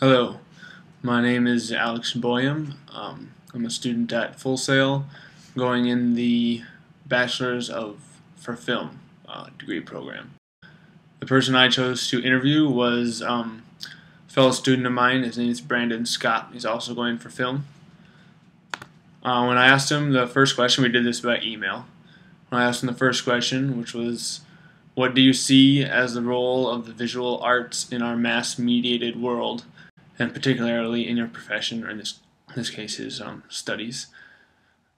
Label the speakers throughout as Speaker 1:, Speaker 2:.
Speaker 1: Hello, my name is Alex Boyum. I'm a student at Full Sail, going in the Bachelor's for Film degree program. The person I chose to interview was a fellow student of mine. His name is Brandon Scott. He's also going for film. When I asked him the first question, we did this by email. When I asked him the first question, which was, what do you see as the role of the visual arts in our mass-mediated world, and particularly in your profession, or in this case his studies?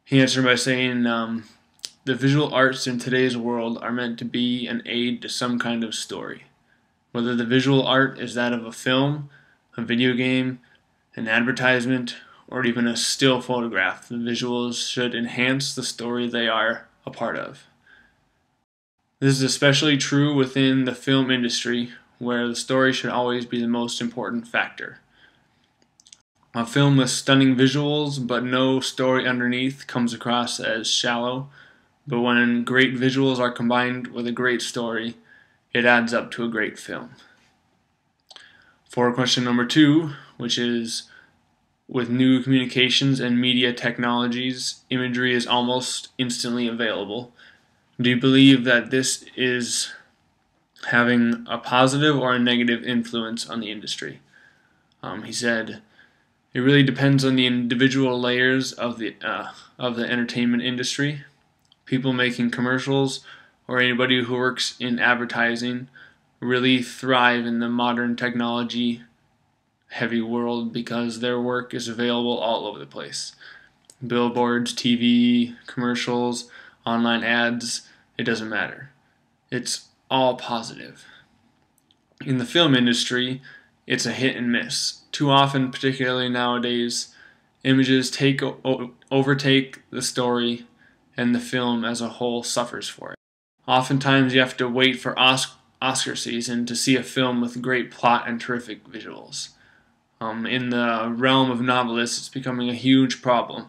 Speaker 1: He answered by saying, the visual arts in today's world are meant to be an aid to some kind of story. Whether the visual art is that of a film, a video game, an advertisement, or even a still photograph, the visuals should enhance the story they are a part of. This is especially true within the film industry, where the story should always be the most important factor. A film with stunning visuals but no story underneath comes across as shallow, but when great visuals are combined with a great story, it adds up to a great film. For question number 2, which is, with new communications and media technologies, imagery is almost instantly available. Do you believe that this is having a positive or a negative influence on the industry? He said, it really depends on the individual layers of the entertainment industry. People making commercials or anybody who works in advertising really thrive in the modern technology heavy world because their work is available all over the place. Billboards, TV, commercials, online ads, it doesn't matter. It's all positive. In the film industry, it's a hit and miss. Too often, particularly nowadays, images overtake the story, and the film as a whole suffers for it. Oftentimes you have to wait for Oscar season to see a film with great plot and terrific visuals. In the realm of novelists, it's becoming a huge problem.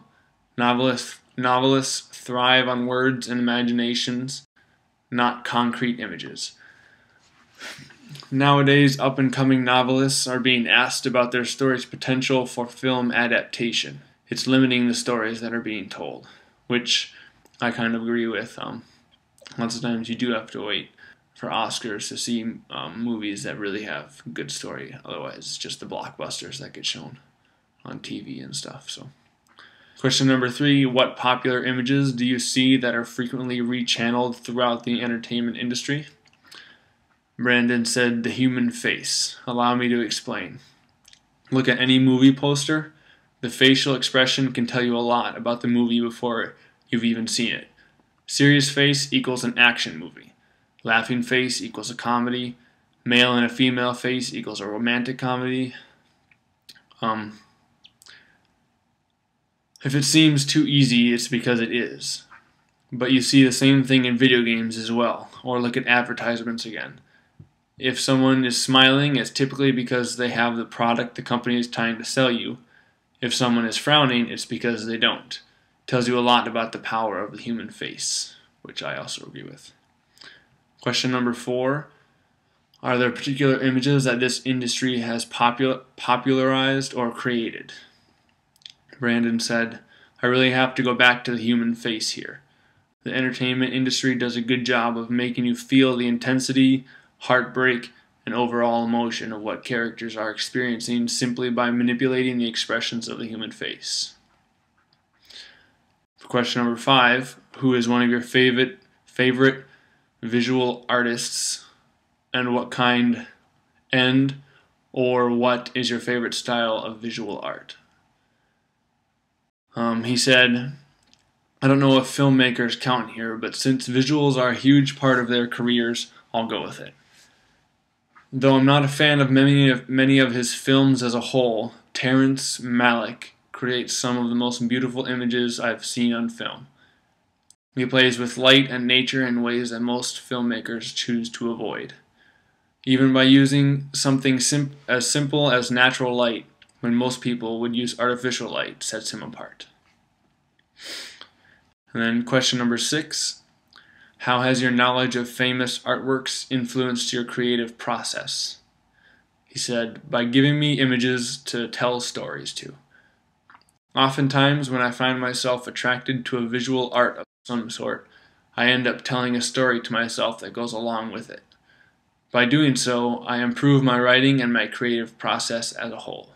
Speaker 1: Novelists thrive on words and imaginations, not concrete images. Nowadays, up-and-coming novelists are being asked about their story's potential for film adaptation. It's limiting the stories that are being told, which I kind of agree with. Lots of times you do have to wait for Oscars to see movies that really have good story. Otherwise, it's just the blockbusters that get shown on TV and stuff. So, question number 3, what popular images do you see that are frequently rechanneled throughout the entertainment industry? Brandon said, the human face. Allow me to explain. Look at any movie poster. The facial expression can tell you a lot about the movie before you've even seen it. Serious face equals an action movie. Laughing face equals a comedy. Male and a female face equals a romantic comedy. If it seems too easy, it's because it is. But you see the same thing in video games as well, or look at advertisements again. If someone is smiling, it's typically because they have the product the company is trying to sell you. If someone is frowning, it's because they don't. It tells you a lot about the power of the human face, which I also agree with. Question number 4, are there particular images that this industry has popularized or created? Brandon said, I really have to go back to the human face here. The entertainment industry does a good job of making you feel the intensity, heartbreak, and overall emotion of what characters are experiencing simply by manipulating the expressions of the human face. For question number 5, who is one of your favorite visual artists, and what kind or what is your favorite style of visual art? He said, I don't know if filmmakers count here, but since visuals are a huge part of their careers, I'll go with it. Though I'm not a fan of many of his films as a whole, Terrence Malick creates some of the most beautiful images I've seen on film. He plays with light and nature in ways that most filmmakers choose to avoid. Even by using something as simple as natural light, when most people would use artificial light, sets him apart. And then question number 6, how has your knowledge of famous artworks influenced your creative process? He said, by giving me images to tell stories to. Oftentimes, when I find myself attracted to a visual art of some sort, I end up telling a story to myself that goes along with it. By doing so, I improve my writing and my creative process as a whole.